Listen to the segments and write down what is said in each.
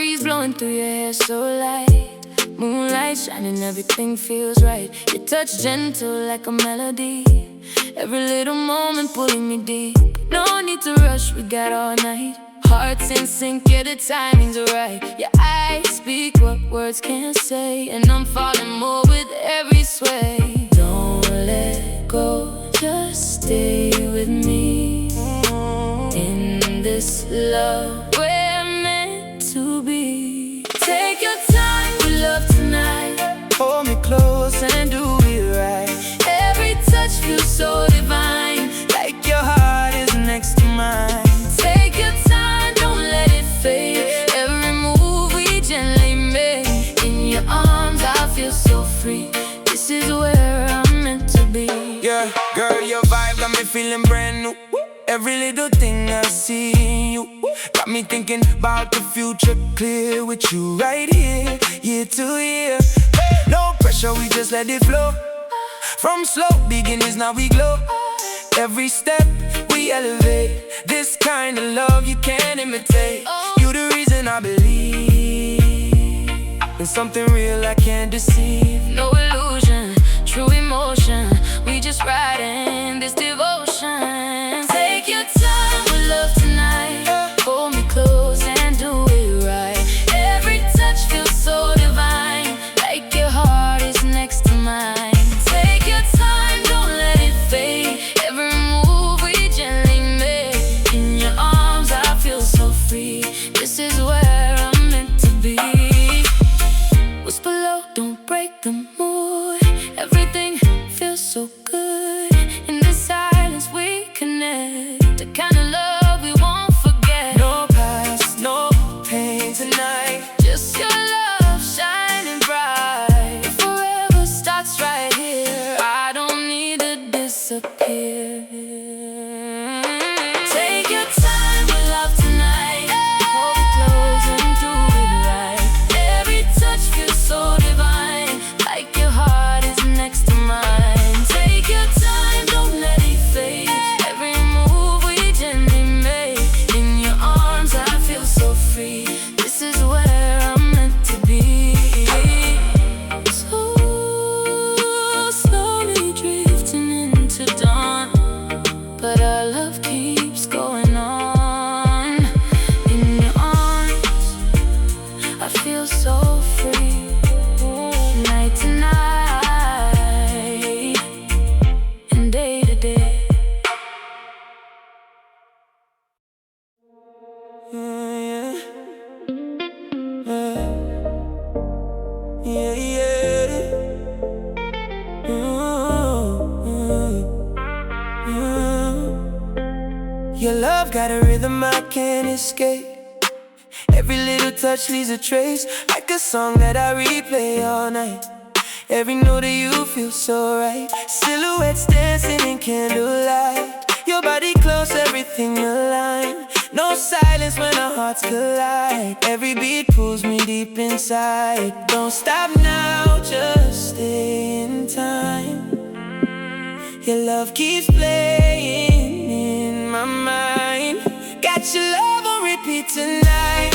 breeze blowing through your hair so light. Moonlight shining, everything feels right. Your touch gentle like a melody. Every little moment pulling me deep. No need to rush, we got all night. Hearts in sync, yeah, the timing's right. Your eyes speak what words can't say, and I'm falling more with every sway. Don't let go, just stay with me. In this love we're meant to be. Take your time, we love tonight. Hold me close and do it right. Every touch feels so divine, like your heart is next to mine. Take your time, don't let it fade. Every move we gently make. In your arms I feel so free. This is where I'm meant to be. Yeah, girl, your vibe got me feeling brand new. Every little thing I see in you got me thinking about the future, clear with you right here, year to year. No pressure, we just let it flow. From slow beginnings, now we glow. Every step we elevate. This kind of love you can't imitate. You the reason I believe in something real I can't deceive. No illusion, true emotion. We just riding this devotion. Take your time, we love tonight. Hold me close and do it right. Every touch feels so divine, like your heart is next to mine. Take your time, don't let it fade. Every move we gently make. In your arms I feel so free. This is where I'm meant to be. Whisper low, don't break the mood. Everything feels so good. In the silence we connect. The kind of love we won't forget. No past, no pain tonight. Just your love shining bright. If forever starts right here, I don't need to disappear. Take your time, we love tonight. Hold me close and do it right. Every touch feels so divine, like your heart is next to mine. Take your time, don't let it fade. Every move we gently make. In your arms I feel so free. This is where I'm meant to be. So slowly drifting into dawn, but our love keeps going on. In your arms I feel so free. Night to night and day to day. Yeah, yeah. Your love got a rhythm I can't escape. Every little touch leaves a trace, like a song that I replay all night. Every note of you feels so right. Silhouettes dancing in candlelight. Your body close, everything aligned. No silence when our hearts collide. Every beat pulls me deep inside. Don't stop now, just stay in time. Your love keeps playing in my mind. Got your love on repeat tonight.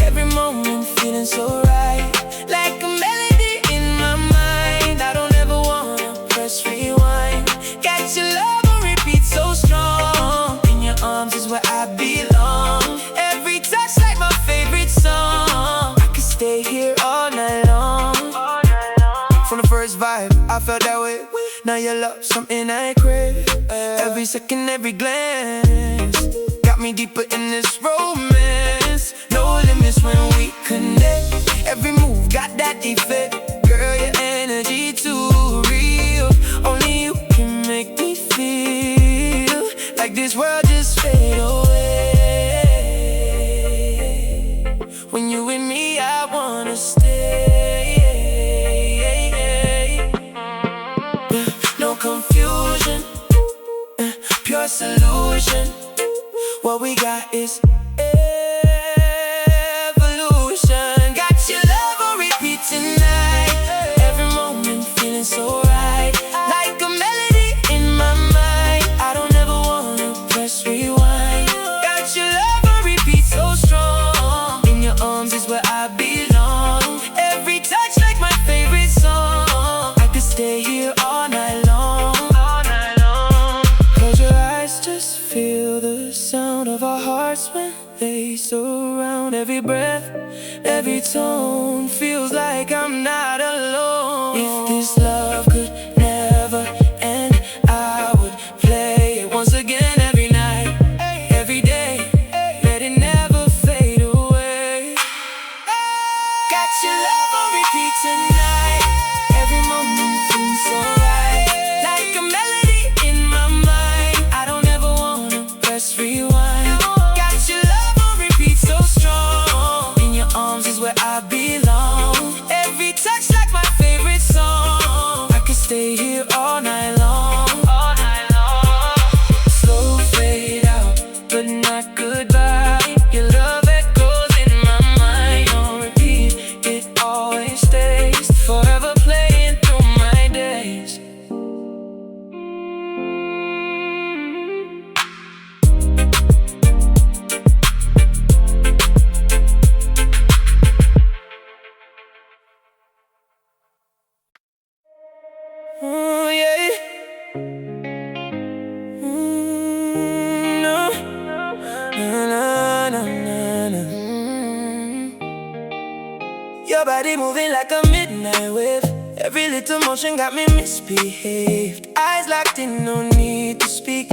Every moment feeling so right, like a melody in my mind. I don't ever wanna press rewind. Got your love on repeat so strong. In your arms is where I belong. Every touch like my favorite song. I could stay here all night long. From the first vibe, I felt that way. Now your love, something I crave. Every second, every glance got me deeper in this romance. No limits when we connect. Every move got that effect. Girl, your energy too real. Only you can make me feel like this world just fade away. When you with me, I wanna stay. No confusion, pure solution. What we got is evolution. Got your love on repeat tonight. Every moment feeling so right, like a melody in my mind. I don't ever wanna press rewind. Got your love on repeat so strong. In your arms is where I surround. Every breath, every tone feels like I'm not alone. If this love could never end, I would play it once again every night, every day. Let it never fade away. Got your love on repeat tonight. Every moment feels so right, like a melody in my mind. I don't ever wanna press rewind. Got your love on repeat so strong. In your arms is where I belong. Every touch like my favorite song. I could stay here all night long, all night long. Slow fade out, but not goodbye. Your love echoes in my mind on repeat. It always stays, forever playing through my days. Oh yeah. No. Na, na, na, na. Your body moving like a midnight wave. Every little motion got me misbehaved. Eyes locked in, no need to speak.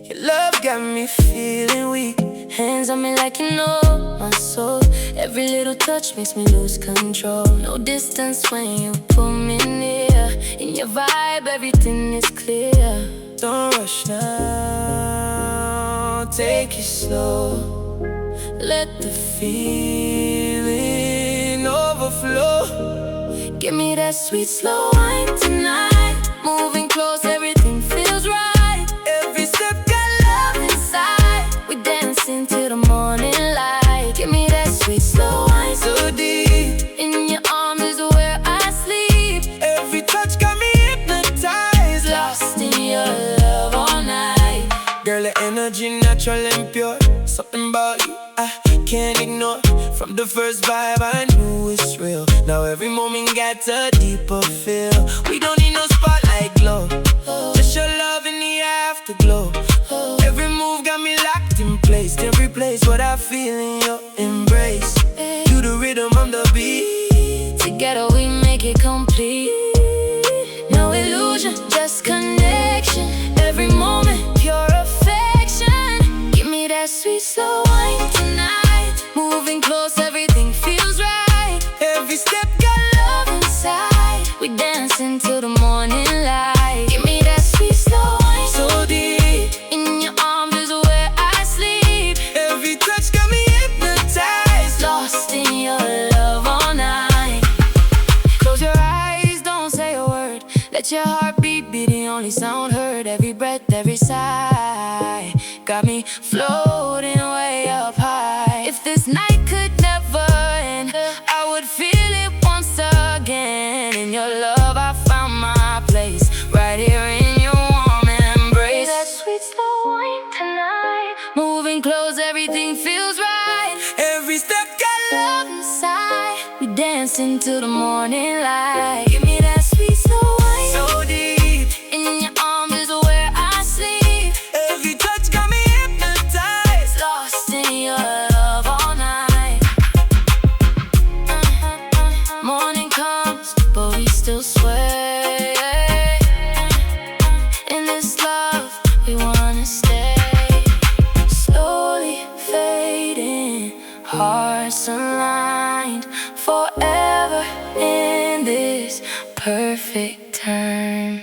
Your love got me feeling weak. Hands on me like you know my soul. Every little touch makes me lose control. No distance when you pull me near. In your vibe, everything is clear. Don't rush now, take it slow. Let the feeling overflow. Give me that sweet slow wine tonight. Moving close, everything feels right. Every step Got love inside. We dancing till the morning light. Give me that sweet slow wine. so deep. In your arms is where I sleep. Every touch got me hypnotized. Lost in your love all night. Girl, the energy natural and pure. Something about you I can't ignore. From the first vibe I knew it's real. Now every moment got a deeper feel. We don't need no spotlight glow, just your love in the afterglow. Every move got me locked in place. Every place what I feel in your embrace. You the rhythm, I'm the beat. Together we make it complete. No illusion, just connection. Every moment, pure affection. Give me that sweet slow wine tonight. Moving close, everything feels right. Every step got Love inside. We dancing till the morning light. Give me that sweet slow wine. so deep. In your arms is where I sleep. Every touch got me hypnotized. Lost in your love all night. Close your eyes, don't say a word. Let your heartbeat be the only sound heard. Every breath, every sigh got me floating way up high. If this night could never end, I would feel it once again. In your love I found my place, right here in your warm embrace. That sweet slow wine tonight. Moving close, everything feels right. Every step got Love inside. We dancing till the morning light. Give me that sweet slow wine. so deep. In your arms is where I sleep. Every touch got me hypnotized. Lost in your love all night. Morning comes, but we still sway. In this love, we wanna stay. Slowly fading, hearts aligned. Forever in this perfect turn.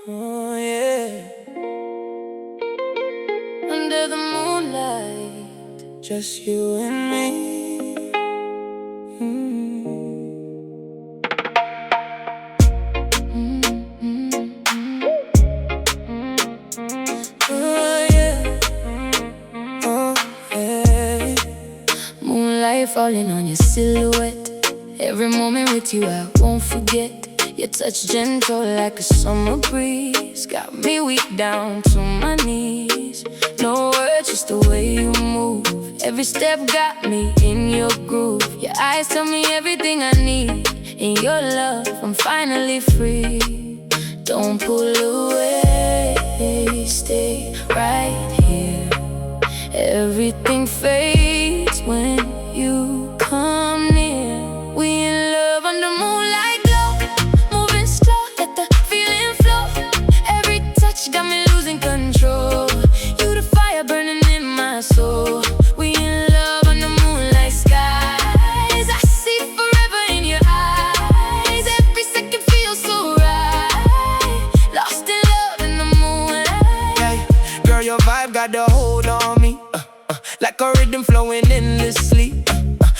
Oh yeah. Under the moonlight, Just you and me. Oh yeah. Oh yeah. moonlight falling on your silhouette. Every moment with you I won't forget. Your touch gentle like a summer breeze. Got me weak down to my knees. No words, just the way you move. Every step got me in your groove. Your eyes tell me everything I need. In your love, I'm finally free. Don't pull away, stay right here. Everything fades when you come near. We in love under moonlight glow, moving slow, let the feeling flow. Every touch got me losing control. You the fire burning in my soul. We in love under moonlight skies. I see forever in your eyes. Every second feels so right. Lost in love in the moonlight. Hey, girl, your vibe got the hold on me, like a rhythm flowing endlessly.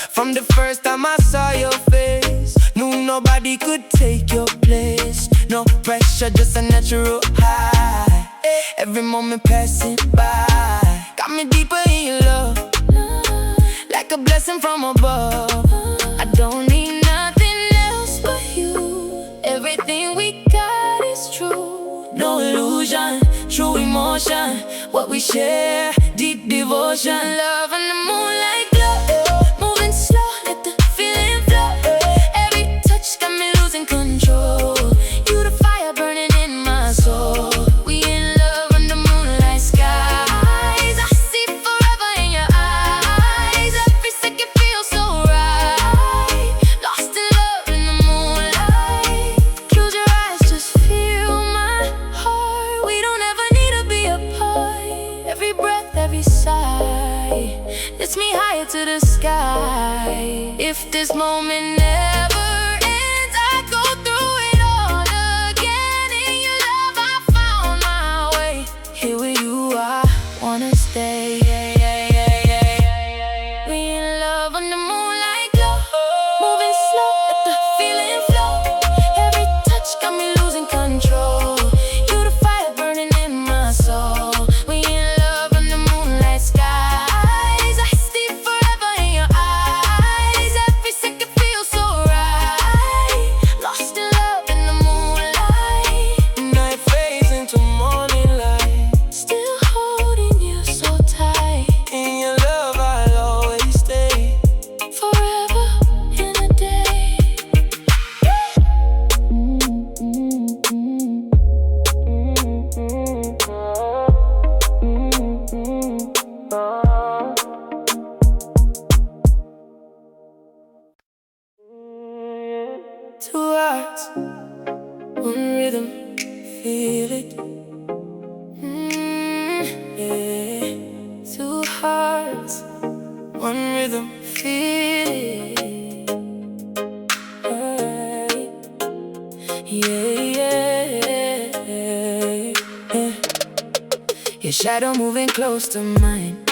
From the first time I saw your face, knew nobody could take your place. No pressure, just a natural high. Every moment passing by got me deeper in your love, like a blessing from above. I don't need nothing else but you. Everything we got is true. No illusion, true emotion. What we share, deep devotion. Love and the moonlight glow, moving slow, let the feeling flow. Every touch got me losing control. You the fire burning in my soul. We in love under moonlight skies. I see forever in your eyes. Every second feels so right. Lost in love in the moonlight. Close your eyes, just feel my heart. We don't ever need to be apart. Every breath, every sigh lifts me higher to the sky. If this moment never ends, I go through it all again. In your love I found my way. Here with you I wanna stay. We in love under moonlight glow, moving slow, let the feeling flow. Every touch got me losing control. You the fire burning in my soul. We in love under moonlight skies. I see forever in your eyes. Every second feels so right. Lost in love in the moonlight. Night fades into morning light. Still holding you so tight. In your love I'll always stay. Forever in a day. Two hearts, one rhythm, feel it. Yeah. Two hearts, One rhythm, feel it. Yeah. Your shadow moving close to mine.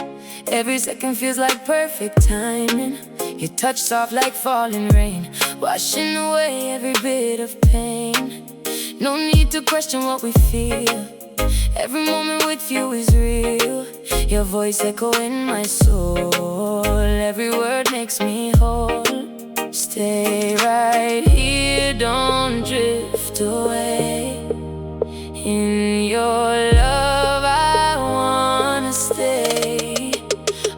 Every second feels like perfect timing. Your touch soft like falling rain, washing away every bit of pain. No need to question what we feel. Every moment with you is real. Your voice echo in my soul. Every word makes me whole. Stay right here, don't drift away. In your love I wanna stay.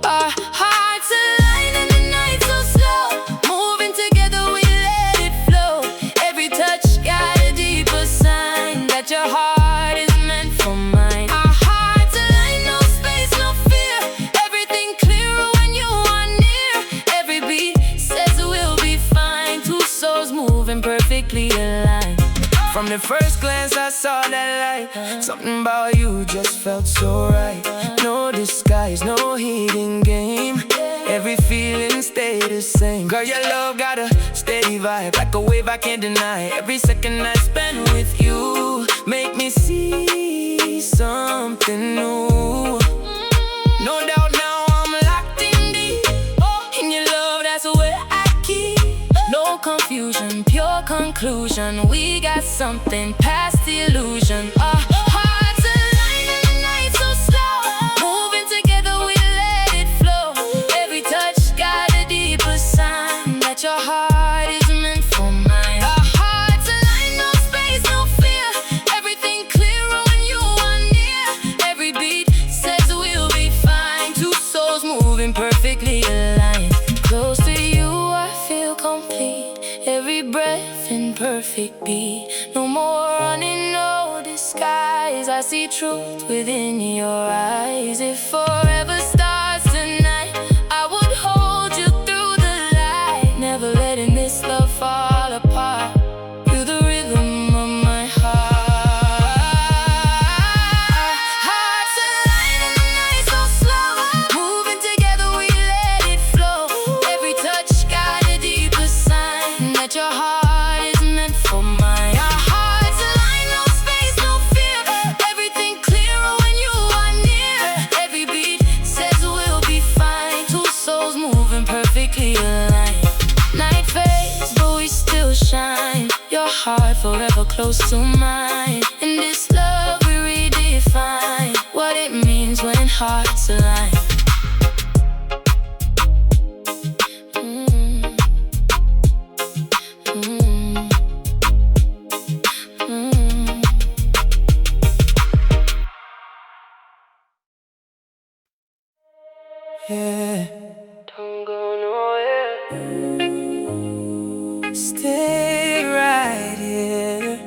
Our hearts align and the night so slow. Moving together we let it flow. Every touch got a deeper sign that your heart is meant for mine. Our hearts align, no space, no fear. Everything clearer when you are near. Every beat says we'll be fine. Two souls moving perfectly aligned. from the first glance I saw that light. Something about you just felt so right. No disguise, no hidden game. Every feeling stayed the same. Girl, your love got a steady vibe, like a wave I can't deny. Every second I spend with you make me see something new. No doubt now I'm locked in deep. In your love, that's where I keep. No confusion, pure conclusion. We got something past the illusion. Our hearts align in the night so slow. Moving together we let it flow. Every touch got a deeper sign that your heart is meant for mine. Our hearts align, no space, no fear. Everything clearer when you are near. Every beat says we'll be fine. Two souls moving perfectly aligned. Close to you I feel complete. Every breath in perfect beat. No more running, no disguise. I see truth within your eyes. If forever starts her close to mine. In this love we redefine what it means when hearts align. Yeah. Don't go nowhere. Stay right here.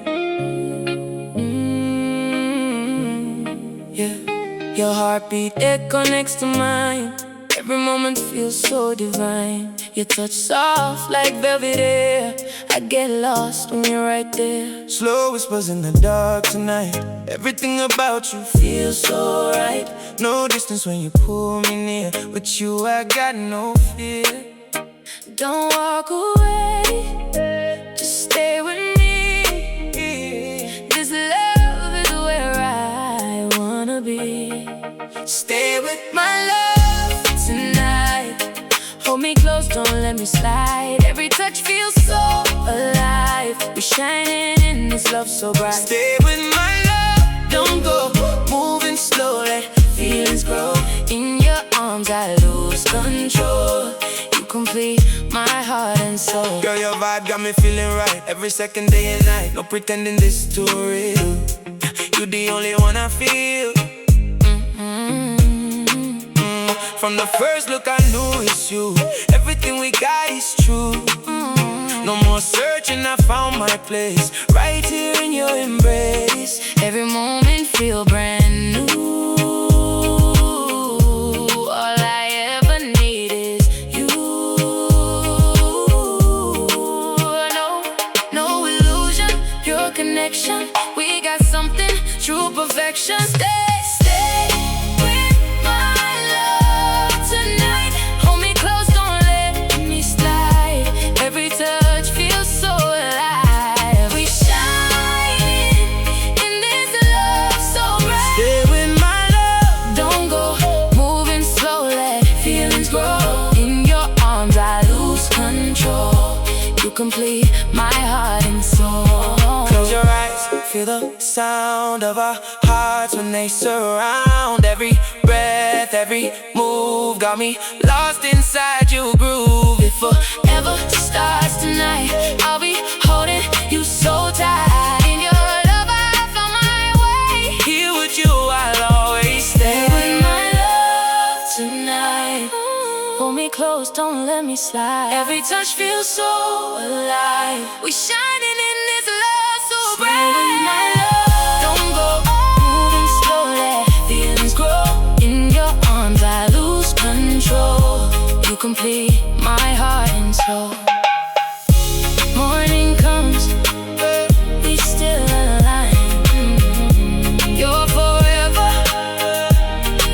Yeah. Your heartbeat echo next to mine. Every moment feels so divine. Your touch soft like velvet air. I get lost when you're right there. Slow whispers in the dark tonight. Everything about you feels so right. No distance when you pull me near. With you I got no fear. Don't walk away, just stay with me. This love is where I wanna be. Stay with my love tonight. Hold me close, don't let me slide. Every touch feels so alive. We're shining in this love so bright. Stay with my love, don't go. Moving slowly, feelings grow. In your arms I lose control. You complete my heart and soul. Girl, your vibe got me feeling right. Every second, day and night. No pretending this too real. You the only one I feel. From the first look I knew it's you. Everything we got is true. No more searching, I found my place. Right here in your embrace. Every moment feel brand new. All I ever need is you. No illusion, pure connection. We got something, true perfection. Stay with my love tonight. Hold me close, don't let me slide. Every touch feels so alive. We shine in this love so bright. Stay with my love, don't go. Moving slow, let feelings grow. In your arms I lose control. You complete my heart and soul. Close your eyes, feel the sound of our hearts when they surround. Every breath, every move got me lost inside your groove. If forever starts tonight, I'll be holding you so tight. In your love I found my way. Here with you I'll always stay. With my love tonight. Hold me close, don't let me slide. Every touch feels so alive. We shining in this love so bright. With my love, don't go. Moving slowly, feelings grow. In your arms I lose control. You complete my heart and soul. Morning comes, we still align. You're forever,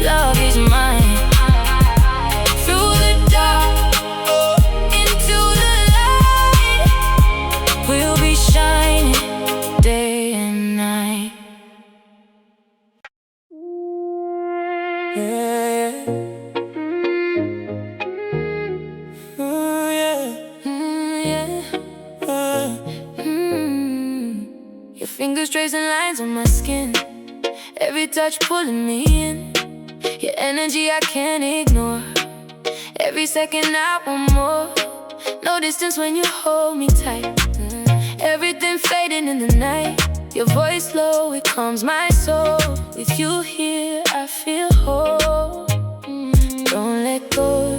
love is mine. Through the dark, into the light, we'll be shining day and night. Yeah. Your fingers tracing lines on my skin. Every touch pulling me in. Your energy I can't ignore. Every second I want more. No distance when you hold me tight. Everything fading in the night. Your voice low, it calms my soul. With you here, I feel whole. Don't let go,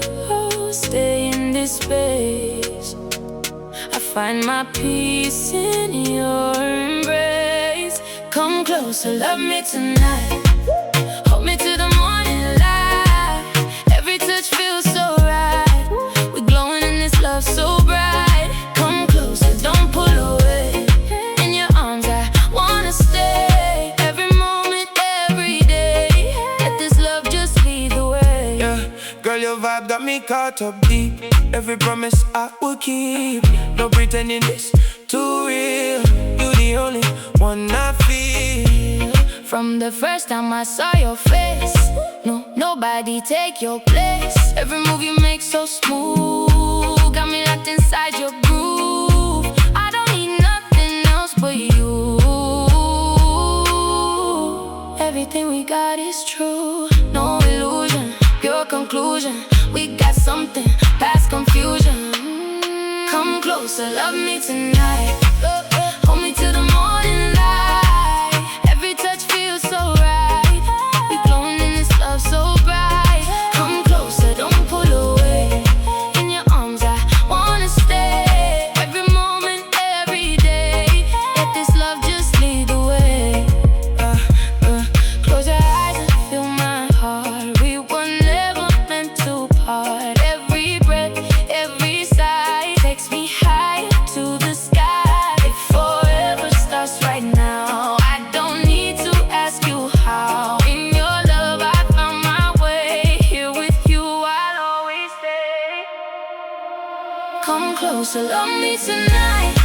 stay in this space. I find my peace in your embrace. Come closer, love me tonight. Hold me to the morning light. Every touch feels so right. We're glowing in this love so bright. Come closer, don't pull away. In your arms I wanna stay. Every moment, every day. Let this love just lead the way. Yeah, girl, your vibe got me caught up deep. Every promise I will keep. No pretending this too real. You the only one I feel. From the first time I saw your face, no, nobody take your place. Every move you make so smooth. Got me locked inside your groove. I don't need nothing else but for you. Everything we got is true, no illusion, pure conclusion. We got something past confusion. Come closer, love me tonight. Hold me till the morning light. Every touch feels so right. We glowing in this love so bright. Come closer, don't pull away. In your arms I wanna stay. Every moment, every day. Let this love just lead the way. Close your eyes and feel my heart. We were never meant to part. Every breath, every sigh takes me higher to the sky. It forever starts right now. I don't need to ask you how. In your love I found my way. Here with you I'll always stay. Come closer, love me tonight.